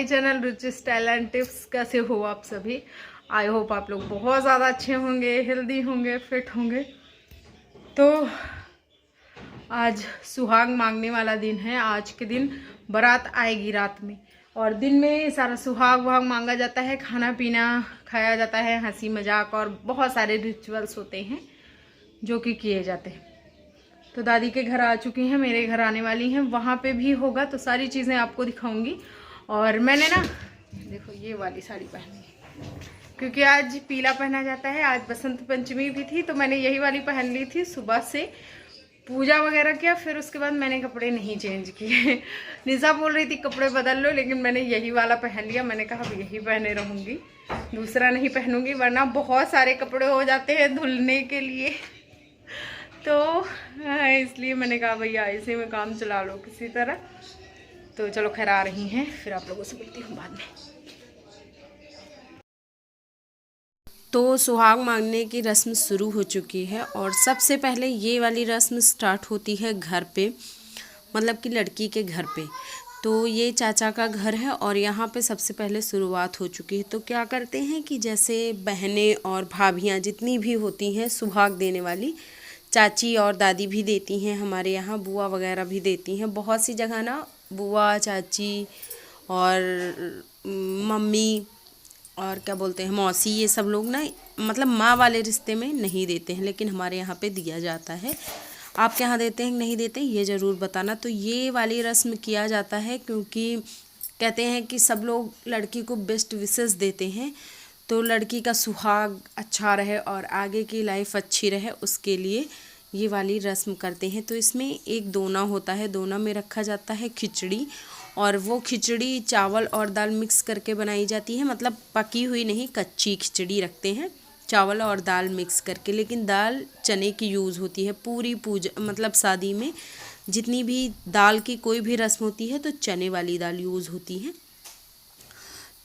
Channel Ruchi style and tips. कैसे हो आप सभी? आई होप आप लोग बहुत ज़्यादा अच्छे होंगे, हेल्दी होंगे, फिट होंगे। तो आज सुहाग मांगने वाला दिन है। आज के दिन बारात आएगी रात में, और दिन में सारा सुहाग वहाग मांगा जाता है, खाना पीना खाया जाता है, हंसी मजाक और बहुत सारे रिचुअल्स होते हैं जो कि किए जाते हैं। तो दादी के घर आ चुकी हैं, मेरे घर आने वाली हैं, वहाँ पे भी होगा, तो सारी चीज़ें आपको दिखाऊंगी। और मैंने ना देखो ये वाली साड़ी पहनी है क्योंकि आज पीला पहना जाता है। आज बसंत पंचमी भी थी तो मैंने यही वाली पहन ली थी। सुबह से पूजा वगैरह किया, फिर उसके बाद मैंने कपड़े नहीं चेंज किए। निशा बोल रही थी कपड़े बदल लो, लेकिन मैंने यही वाला पहन लिया। मैंने कहा अब यही पहने रहूँगी, दूसरा नहीं पहनूंगी, वरना बहुत सारे कपड़े हो जाते हैं धुलने के लिए। तो इसलिए मैंने कहा भैया ऐसे में काम चला लो किसी तरह। तो चलो खैर आ रही हैं, फिर आप लोगों से मिलती हूँ बाद में। तो सुहाग मांगने की रस्म शुरू हो चुकी है, और सबसे पहले ये वाली रस्म स्टार्ट होती है घर पे, मतलब कि लड़की के घर पे। तो ये चाचा का घर है और यहाँ पे सबसे पहले शुरुआत हो चुकी है। तो क्या करते हैं कि जैसे बहनें और भाभियाँ जितनी भी होती हैं सुहाग देने वाली, चाची और दादी भी देती हैं, हमारे यहाँ बुआ वगैरह भी देती हैं। बहुत सी जगह ना बुआ, चाची और मम्मी और क्या बोलते हैं मौसी, ये सब लोग ना मतलब माँ वाले रिश्ते में नहीं देते हैं, लेकिन हमारे यहाँ पे दिया जाता है। आपके यहाँ देते हैं कि नहीं देते ये ज़रूर बताना। तो ये वाली रस्म किया जाता है क्योंकि कहते हैं कि सब लोग लड़की को बेस्ट विशेस देते हैं, तो लड़की का सुहाग अच्छा रहे और आगे की लाइफ अच्छी रहे, उसके लिए ये वाली रस्म करते हैं। तो इसमें एक दोना होता है, दोना में रखा जाता है खिचड़ी, और वो खिचड़ी चावल और दाल मिक्स करके बनाई जाती है। मतलब पकी हुई नहीं, कच्ची खिचड़ी रखते हैं, चावल और दाल मिक्स करके, लेकिन दाल चने की यूज़ होती है। पूरी पूजा मतलब शादी में जितनी भी दाल की कोई भी रस्म होती है तो चने वाली दाल यूज़ होती है।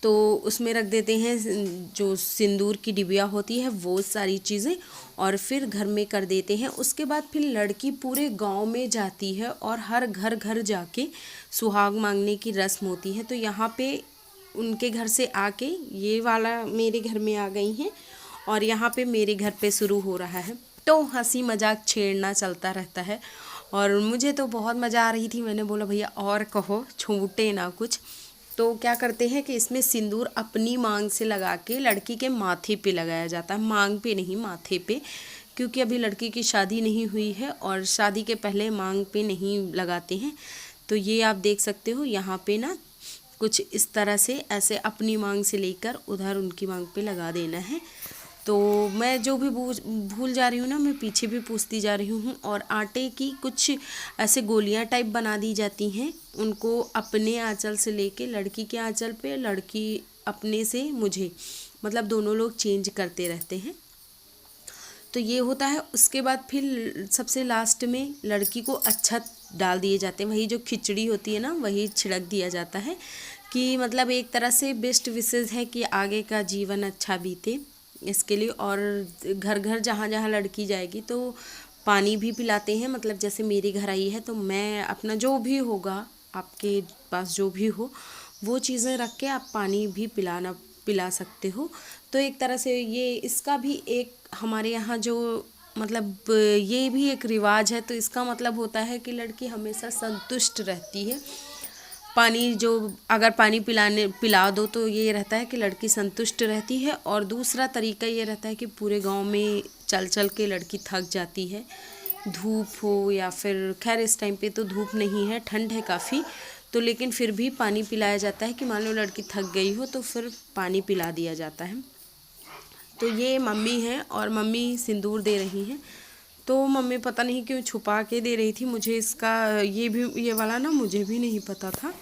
तो उसमें रख देते हैं जो सिंदूर की डिबिया होती है वो सारी चीज़ें, और फिर घर में कर देते हैं। उसके बाद फिर लड़की पूरे गांव में जाती है और हर घर घर जाके सुहाग मांगने की रस्म होती है। तो यहाँ पे उनके घर से आके ये वाला मेरे घर में आ गई हैं, और यहाँ पे मेरे घर पे शुरू हो रहा है। तो हंसी मजाक छेड़ना चलता रहता है, और मुझे तो बहुत मज़ा आ रही थी। मैंने बोला भैया और कहो, छूटे ना कुछ। तो क्या करते हैं कि इसमें सिंदूर अपनी मांग से लगा के लड़की के माथे पे लगाया जाता है, मांग पे नहीं, माथे पे, क्योंकि अभी लड़की की शादी नहीं हुई है और शादी के पहले मांग पे नहीं लगाते हैं। तो ये आप देख सकते हो यहाँ पे ना कुछ इस तरह से ऐसे अपनी मांग से लेकर उधर उनकी मांग पे लगा देना है। तो मैं जो भी भूल जा रही हूँ ना, मैं पीछे भी पूछती जा रही हूँ। और आटे की कुछ ऐसे गोलियाँ टाइप बना दी जाती हैं, उनको अपने आंचल से लेके लड़की के आंचल पे, लड़की अपने से मुझे, मतलब दोनों लोग चेंज करते रहते हैं। तो ये होता है। उसके बाद फिर सबसे लास्ट में लड़की को अक्षत डाल दिए जाते हैं, वही जो खिचड़ी होती है ना वही छिड़क दिया जाता है, कि मतलब एक तरह से बेस्ट विशेस है कि आगे का जीवन अच्छा बीते इसके लिए। और घर घर जहाँ जहाँ लड़की जाएगी तो पानी भी पिलाते हैं। मतलब जैसे मेरे घर आई है तो मैं अपना जो भी होगा, आपके पास जो भी हो वो चीज़ें रख के आप पानी भी पिला सकते हो। तो एक तरह से ये इसका भी एक हमारे यहाँ जो मतलब ये भी एक रिवाज है। तो इसका मतलब होता है कि लड़की हमेशा संतुष्ट रहती है। पानी जो अगर पानी पिला दो तो ये रहता है कि लड़की संतुष्ट रहती है। और दूसरा तरीका ये रहता है कि पूरे गांव में चल चल के लड़की थक जाती है, धूप हो या फिर, खैर इस टाइम पे तो धूप नहीं है, ठंड है काफ़ी, तो लेकिन फिर भी पानी पिलाया जाता है कि मान लो लड़की थक गई हो तो फिर पानी पिला दिया जाता है। तो ये मम्मी हैं और मम्मी सिंदूर दे रही हैं। तो मम्मी पता नहीं क्यों छुपा के दे रही थी मुझे, इसका ये वाला ना मुझे भी नहीं पता था,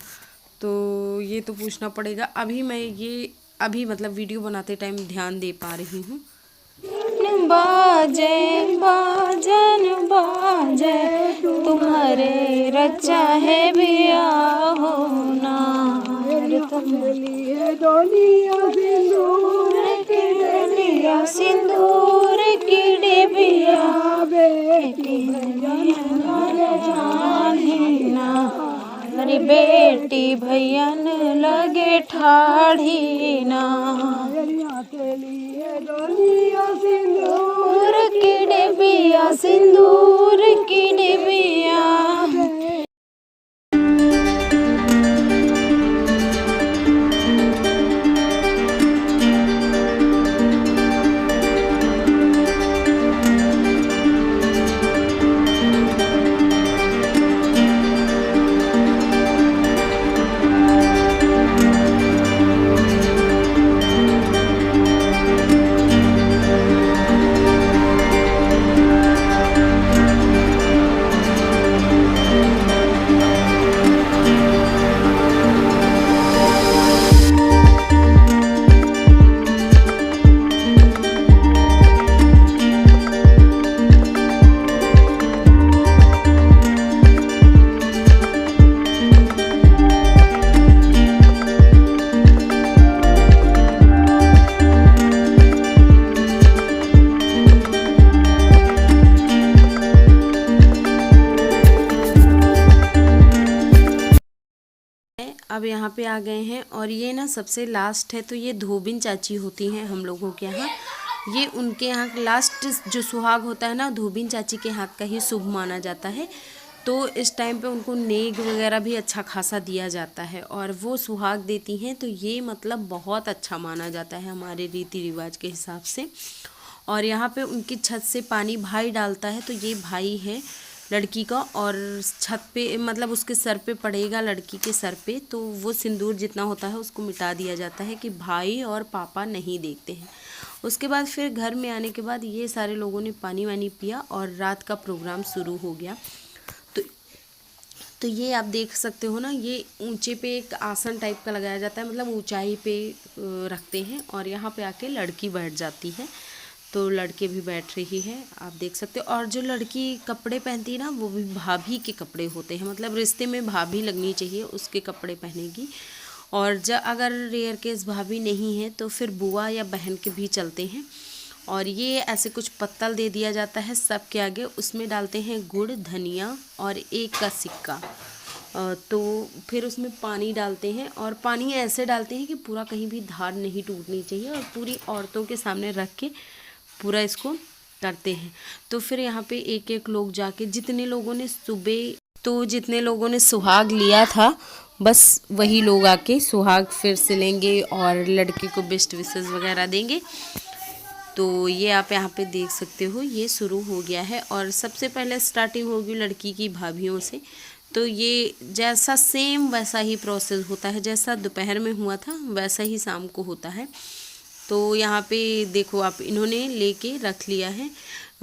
तो ये तो पूछना पड़ेगा। अभी मतलब वीडियो बनाते टाइम ध्यान दे पा रही हूँ। बाजे बाजन बाजे तुम्हारे रचा है बिया होना, तुम्हारे लिए डोलिया सिंदूर की डिबिया बेटी हमारी बेटी भैयन लगे ठाढ़ी ना। सिंदूर की डिबिया, सिंदूर की डिबिया। अब यहाँ पे आ गए हैं और ये ना सबसे लास्ट है। तो ये धोबिन चाची होती हैं हम लोगों के यहाँ। ये उनके यहाँ लास्ट जो सुहाग होता है ना, धोबिन चाची के हाथ का ही शुभ माना जाता है। तो इस टाइम पे उनको नेग वगैरह भी अच्छा खासा दिया जाता है और वो सुहाग देती हैं। तो ये मतलब बहुत अच्छा माना जाता है हमारे रीति रिवाज के हिसाब से। और यहाँ पे उनकी छत से पानी भाई डालता है। तो ये भाई है लड़की का और छत पे मतलब उसके सर पे पड़ेगा, लड़की के सर पे। तो वो सिंदूर जितना होता है उसको मिटा दिया जाता है कि भाई और पापा नहीं देखते हैं। उसके बाद फिर घर में आने के बाद ये सारे लोगों ने पानी वानी पिया और रात का प्रोग्राम शुरू हो गया। तो ये आप देख सकते हो ना, ये ऊंचे पे एक आसन टाइप का लगाया जाता है, मतलब ऊंचाई पे रखते हैं और यहाँ पे आके लड़की बैठ जाती है। तो लड़के भी बैठ रही है, आप देख सकते हो। और जो लड़की कपड़े पहनती है ना, वो भी भाभी के कपड़े होते हैं, मतलब रिश्ते में भाभी लगनी चाहिए उसके कपड़े पहनेगी। और जब अगर रेयर केस भाभी नहीं है तो फिर बुआ या बहन के भी चलते हैं। और ये ऐसे कुछ पत्तल दे दिया जाता है सबके आगे, उसमें डालते हैं गुड़, धनिया और 1 का सिक्का। तो फिर उसमें पानी डालते हैं और पानी ऐसे डालते हैं कि पूरा कहीं भी धार नहीं टूटनी चाहिए और पूरी औरतों के सामने रख के पूरा इसको करते हैं। तो फिर यहाँ पे एक एक लोग जाके जितने लोगों ने सुहाग लिया था, बस वही लोग आके सुहाग फिर से लेंगे और लड़की को बेस्ट विशेस वगैरह देंगे। तो ये आप यहाँ पे देख सकते हो, ये शुरू हो गया है। और सबसे पहले स्टार्टिंग होगी लड़की की भाभियों से। तो ये जैसा सेम वैसा ही प्रोसेस होता है, जैसा दोपहर में हुआ था वैसा ही शाम को होता है। तो यहाँ पे देखो आप, इन्होंने लेके रख लिया है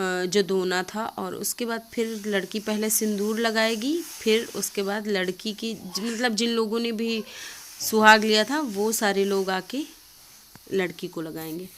जो दोना था। और उसके बाद फिर लड़की पहले सिंदूर लगाएगी, फिर उसके बाद लड़की की मतलब जिन लोगों ने भी सुहाग लिया था वो सारे लोग आके लड़की को लगाएंगे।